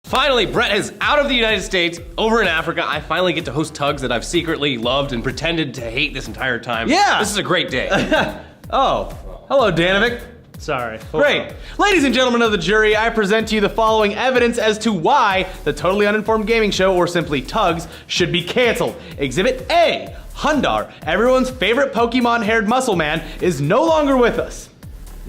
Finally, Brett is out of the United States, over in Africa. I finally get to host TUGS that I've secretly loved and pretended to hate this entire time. Yeah! This is a great day. Oh, hello, Danovic. Sorry. Great. Ladies and gentlemen of the jury, I present to you the following evidence as to why the Totally Uninformed Gaming Show, or simply TUGS, should be canceled. Exhibit A, Hundar, everyone's favorite Pokemon-haired muscle man, is no longer with us.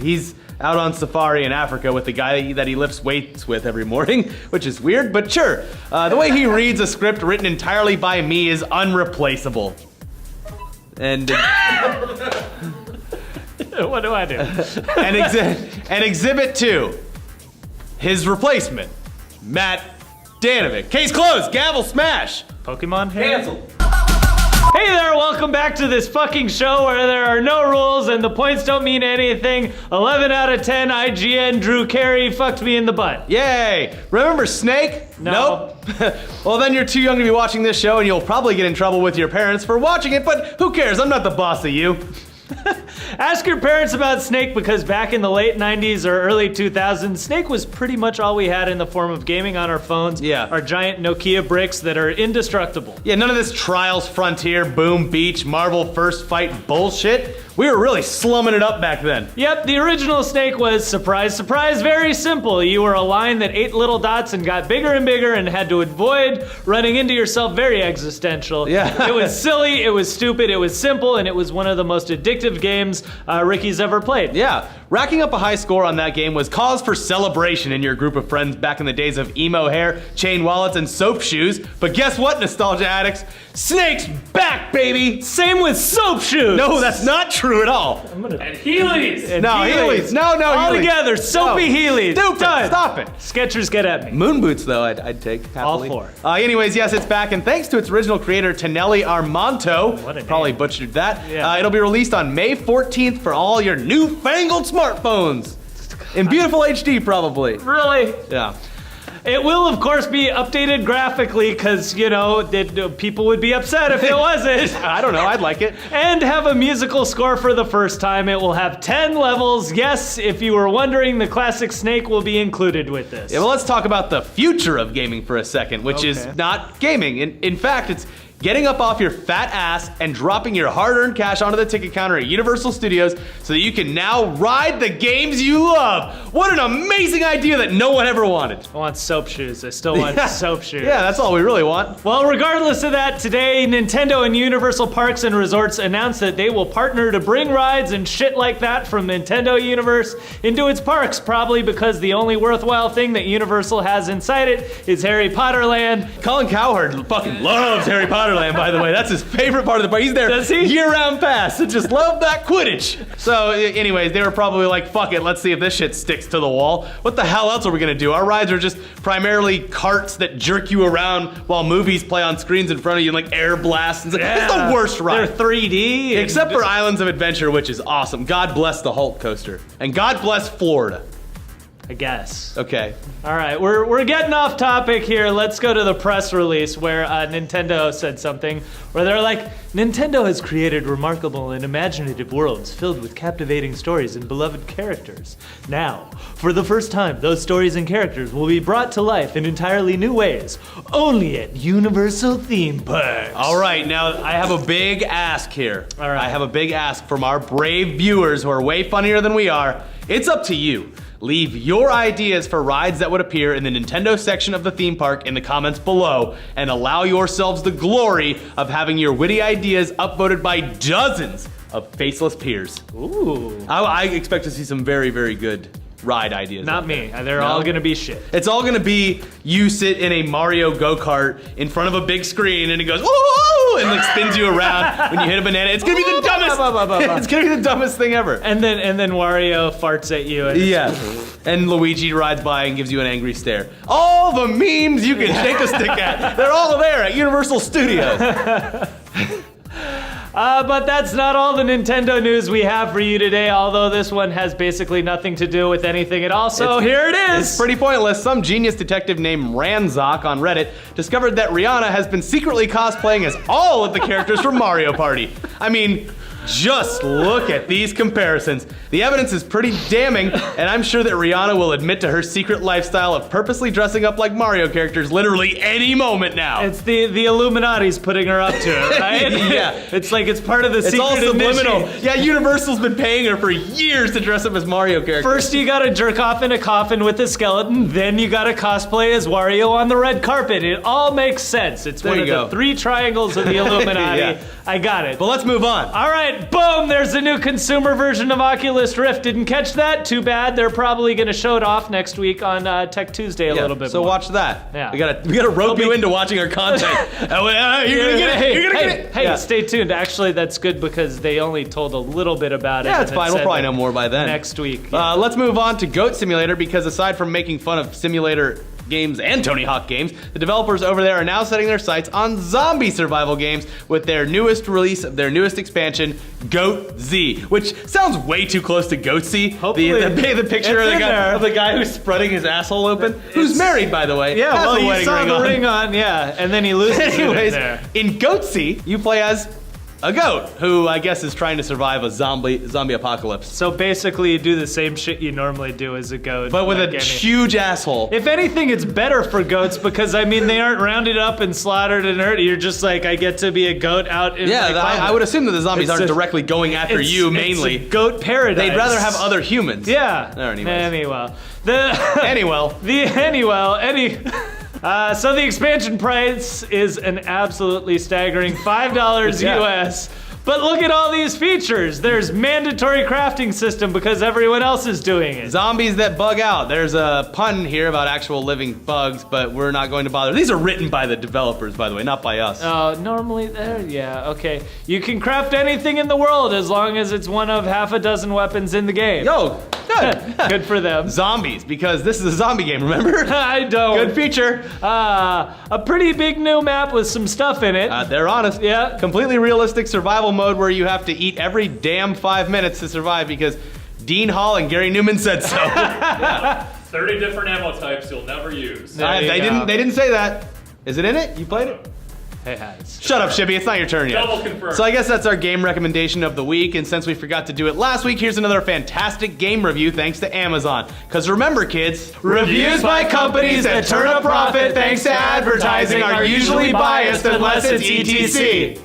He's out on safari in Africa with the guy that he lifts weights with every morning, which is weird, but sure. The way he reads a script written entirely by me is unreplaceable. And... What do I do? and exhibit 2, his replacement, Matt Danovic. Case closed, gavel smash. Pokemon hair? Canceled. Hey there, welcome back to this fucking show where there are no rules and the points don't mean anything. 11 out of 10, IGN, Drew Carey fucked me in the butt. Yay! Remember Snake? No. Nope. Well, then you're too young to be watching this show and you'll probably get in trouble with your parents for watching it, but who cares? I'm not the boss of you. Ask your parents about Snake, because back in the late 90s or early 2000s, Snake was pretty much all we had in the form of gaming on our phones. Yeah. Our giant Nokia bricks that are indestructible. Yeah, none of this Trials Frontier, Boom Beach, Marvel First Fight bullshit. We were really slumming it up back then. Yep, the original Snake was, surprise, surprise, very simple. You were a line that ate little dots and got bigger and bigger and had to avoid running into yourself, very existential. Yeah. It was silly, it was stupid, it was simple, and it was one of the most addictive games Ricky's ever played. Yeah, racking up a high score on that game was cause for celebration in your group of friends back in the days of emo hair, chain wallets, and soap shoes. But guess what, nostalgia addicts? Snake's back, baby! Same with soap shoes! No, that's not true at all. And Heelys! No, Heelys. No, All Heelys. together, soapy No. Heelys. Stupid. Done. Stop it. Skechers, get at me. Moon boots, though, I'd take happily. All four. Anyways, yes, it's back, and thanks to its original creator, Tonelli Armanto. What a name. Probably butchered that. Yeah. It'll be released on May 14th for all your newfangled smartphones. In beautiful HD, probably. Really? Yeah. It will, of course, be updated graphically, because, you know, people would be upset if it wasn't. I don't know, I'd like it. And have a musical score for the first time. It will have 10 levels. Yes, if you were wondering, the classic Snake will be included with this. Yeah, well, let's talk about the future of gaming for a second, which is Okay. not gaming. In fact, it's getting up off your fat ass and dropping your hard-earned cash onto the ticket counter at Universal Studios so that you can now ride the games you love. What an amazing idea that no one ever wanted. I want soap shoes. I still want soap shoes. Yeah, that's all we really want. Well, regardless of that, today Nintendo and Universal Parks and Resorts announced that they will partner to bring rides and shit like that from Nintendo Universe into its parks, probably because the only worthwhile thing that Universal has inside it is Harry Potter Land. Colin Cowherd fucking loves Harry Potter Land, by the way. That's his favorite part of the park. He's there Does he? year-round pass. I just love that Quidditch. So, anyways, they were probably like, fuck it, let's see if this shit sticks to the wall. What the hell else are we gonna do? Our rides are just primarily carts that jerk you around while movies play on screens in front of you and like air blasts. And It's the worst ride. They're 3D. and- Except for Islands of Adventure, which is awesome. God bless the Hulk coaster. And God bless Florida. I guess. Okay. All right, we're getting off topic here. Let's go to the press release where Nintendo said something where they're like, Nintendo has created remarkable and imaginative worlds filled with captivating stories and beloved characters. Now, for the first time, those stories and characters will be brought to life in entirely new ways, only at Universal theme parks. All right, now I have a big ask here. All right. I have a big ask from our brave viewers who are way funnier than we are. It's up to you. Leave your ideas for rides that would appear in the Nintendo section of the theme park in the comments below, and allow yourselves the glory of having your witty ideas upvoted by dozens of faceless peers. Ooh. I expect to see some very, very good ride ideas. Not me. They're all gonna be shit. It's all gonna be you sit in a Mario go-kart in front of a big screen and it goes woo and like spins you around when you hit a banana. It's gonna be the dumbest. It's gonna be the dumbest thing ever. And then Wario farts at you. And Yeah. And Luigi rides by and gives you an angry stare. All the memes you can shake a stick at, they're all there at Universal Studios. But that's not all the Nintendo news we have for you today, although this one has basically nothing to do with anything at all, so here it is! It's pretty pointless. Some genius detective named Ranzok on Reddit discovered that Rihanna has been secretly cosplaying as all of the characters from Mario Party. I mean, Just look at these comparisons. The evidence is pretty damning, and I'm sure that Rihanna will admit to her secret lifestyle of purposely dressing up like Mario characters literally any moment now. It's the Illuminati's putting her up to it, right? Yeah. It's like it's part of the It's secret all subliminal. initiative. Yeah, Universal's been paying her for years to dress up as Mario characters. First, you gotta jerk off in a coffin with a skeleton, then you gotta cosplay as Wario on the red carpet. It all makes sense. It's There one you of go. the three triangles of the Illuminati. Yeah. I got it. But let's move on. All right, boom, there's a new consumer version of Oculus Rift. Didn't catch that? Too bad. They're probably going to show it off next week on Tech Tuesday a little bit so more. watch that. Yeah. We gotta rope you into watching our content. You're gonna get it. You're gonna get it. Hey, Yeah. stay tuned. Actually, that's good because they only told a little bit about it. Yeah, and it's it fine. We'll said probably that know more by then. Next week. Let's move on to Goat Simulator because aside from making fun of simulator games and Tony Hawk games, the developers over there are now setting their sights on zombie survival games with their newest release of their newest expansion, Goat Z, which sounds way too close to Goatsy. Hopefully the picture it's in there. of the guy who's spreading his asshole open, who's married, by the way. Yeah, has well, a you wedding saw ring the on. ring on, yeah, and then he loses it in Anyways, there. in Goatsy, you play as a goat who I guess is trying to survive a zombie apocalypse, So basically, you do the same shit you normally do as a goat. but with like a any- huge asshole. If anything, it's better for goats because, I mean, they aren't rounded up and slaughtered and hurt. You're just like, I get to be a goat out in Yeah, my I public. would assume that the zombies It's aren't a- directly going after It's- you it's mainly. a goat paradise. They'd rather have other humans. Yeah. Anyways. So the expansion price is an absolutely staggering $5 Yeah. US. But look at all these features. There's mandatory crafting system because everyone else is doing it. Zombies that bug out. There's a pun here about actual living bugs, but we're not going to bother. These are written by the developers, by the way, not by us. Normally there, yeah, okay. You can craft anything in the world as long as it's one of half a dozen weapons in the game. Yo, good. Good for them. Zombies, because this is a zombie game, remember? I don't. Good feature. A pretty big new map with some stuff in it. They're honest. Yeah. Completely realistic survival mode where you have to eat every damn 5 minutes to survive because Dean Hall and Gary Newman said so. 30 different ammo types you'll never use. There you They go. didn't say that. Is it in it? You played it? It has. Shut up, Shibby. It's not your turn yet. Double confirmed. So I guess that's our game recommendation of the week, and since we forgot to do it last week, here's another fantastic game review thanks to Amazon. Because remember, kids, reviews by companies that turn a profit thanks to advertising are usually biased unless it's ETC.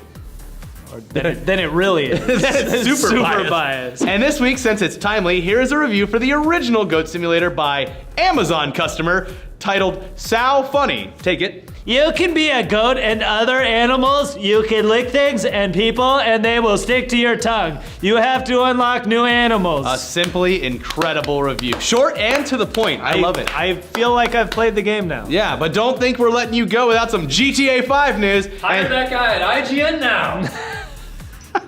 Then it really is. It's super biased. And this week, since it's timely, here is a review for the original Goat Simulator by Amazon customer titled Sow Funny. Take it. You can be a goat and other animals. You can lick things and people, and they will stick to your tongue. You have to unlock new animals. A simply incredible review. Short and to the point. I love it. I feel like I've played the game now. Yeah, but don't think we're letting you go without some GTA 5 news. Hire And that guy at IGN now.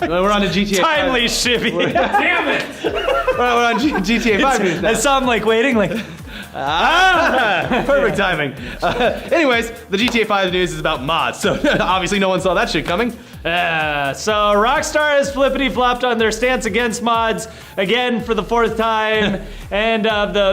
we're on to GTA 5. Timely, Shivy. Damn it! We're on GTA 5 news now. I saw him like waiting, like. Perfect timing. Anyways, the GTA 5 news is about mods, so obviously no one saw that shit coming. So Rockstar has flippity-flopped on their stance against mods again for the fourth time, and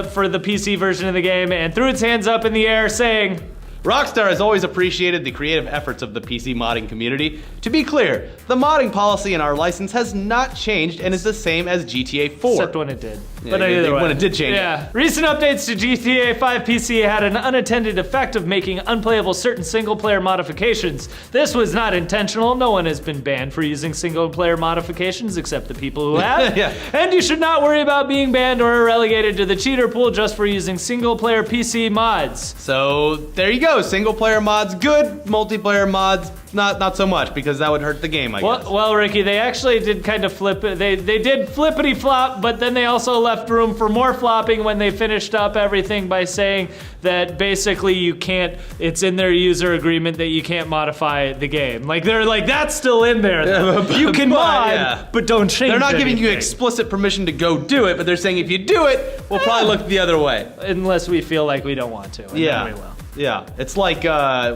for the PC version of the game, and threw its hands up in the air saying, Rockstar has always appreciated the creative efforts of the PC modding community. To be clear, the modding policy in our license has not changed and is the same as GTA 4. except when it did. Yeah, But either way. when it did change. Yeah. Recent updates to GTA 5 PC had an unintended effect of making unplayable certain single-player modifications. This was not intentional. No one has been banned for using single-player modifications except the people who have. Yeah. And you should not worry about being banned or relegated to the cheater pool just for using single-player PC mods. So there you go. Single player mods good, multiplayer mods not so much because that would hurt the game, I guess. Well, Ricky, they actually did kind of flip it. They did flippity flop, but then they also left room for more flopping when they finished up everything by saying that basically you can't. It's in their user agreement that you can't modify the game. Like they're like that's still in there. Though. You can mod, but don't change. They're not giving you anything. explicit permission to go do it, but they're saying if you do it, we'll probably look the other way. unless we feel like we don't want to. And Yeah. then we will. Yeah. It's like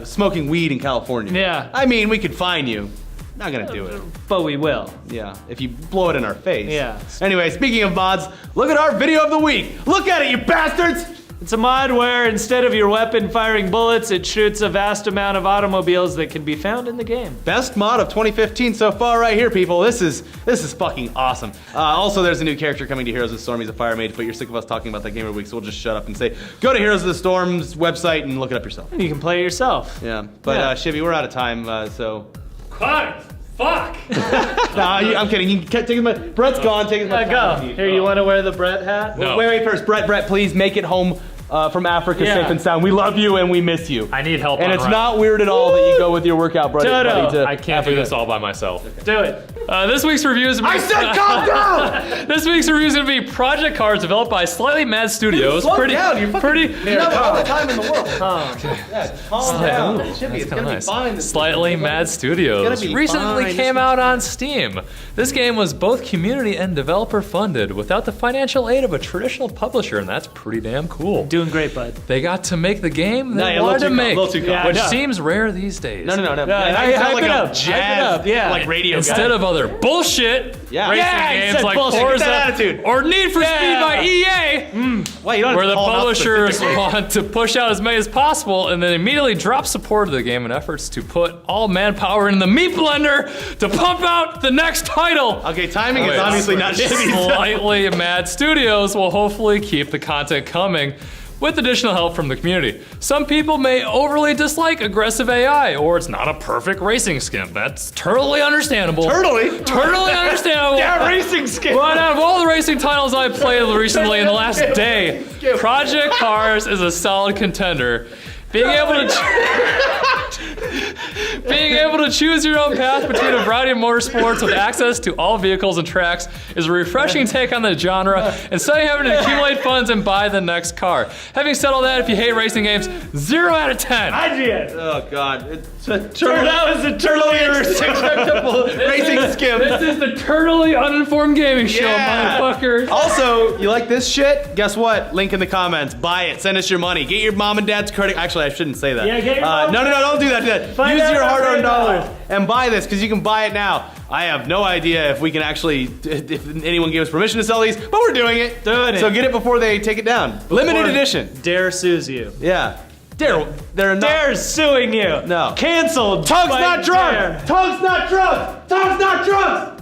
smoking weed in California. Yeah. I mean, we could fine you. Not gonna do it. But we will. Yeah. If you blow it in our face. Yeah. Anyway, speaking of mods, look at our video of the week. Look at it, you bastards! It's a mod where instead of your weapon firing bullets, it shoots a vast amount of automobiles that can be found in the game. Best mod of 2015 so far right here, people. This is fucking awesome. Also, there's a new character coming to Heroes of the Storm. He's a fire mage, but you're sick of us talking about that game every week, so we'll just shut up and say, go to Heroes of the Storm's website and look it up yourself. And you can play it yourself. Yeah, but Shivy, we're out of time, so... Cut! Fuck! Nah, I'm kidding. You can take my... Brett's gone. Take his my Go. Here, you want to wear the Brett hat? No. Wait first. Brett, please make it home from Africa safe and sound. We love you and we miss you. I need help. And on it's right. not weird at all that you go with your workout buddy to I can't do this all by myself. Do it. This week's review is... I said calm down! This week's review is going to be Project Cars developed by Slightly Mad Studios. Slow down. You're fucking... You have all the time in the world. Calm down. Shivy, it's gonna be fine. Slightly Mad Studios be recently fine. came out on Steam. This game was both community and developer funded without the financial aid of a traditional publisher, and that's pretty damn cool. Doing great, bud. They got to make the game No, they you're a wanted to little too make, calm, little too calm. which Yeah, I know. seems rare these days. No. I sound hype like it a up. jazz, Hype it up, yeah. like radio Instead guy. of other bullshit Yeah. racing Yeah, he games said like bullshit. Forza Get that attitude. or Need for Speed Yeah. by EA, Why, you don't have where to the call him out publishers specifically. want to push out as many as possible and then immediately drop support of the game in efforts to put all manpower in the meat blender to pump out the next title. Okay, timing is Wait, obviously not Shivy's. Slightly Mad Studios will hopefully keep the content coming with additional help from the community. Some people may overly dislike aggressive AI, or it's not a perfect racing skin. That's totally understandable. Totally understandable. Yeah, racing skin. But out of all the racing titles I've played recently in the last day, Project Cars is a solid contender. Being able to choose your own path between a variety of motorsports with access to all vehicles and tracks is a refreshing take on the genre, instead of having to accumulate funds and buy the next car. Having said all that, if you hate racing games, 0 out of 10. Oh God, it's a That was a totally racing skim. This is the totally uninformed gaming show, motherfucker. Also, you like this shit? Guess what? Link in the comments. Buy it. Send us your money. Get your mom and dad's credit. Actually, I shouldn't say that. Yeah, get your mom- No, don't do that. Find Use out your about hard-earned PayPal. dollars and buy this because you can buy it now. I have no idea if we can actually, if anyone gave us permission to sell these, but we're doing it. Doing it. So get it before they take it down. Limited edition. Dare sues you. Yeah. They're not. Dare's suing you. No. Canceled. Tugs by not drugs. Dare. Tugs not drugs. Tugs not drugs.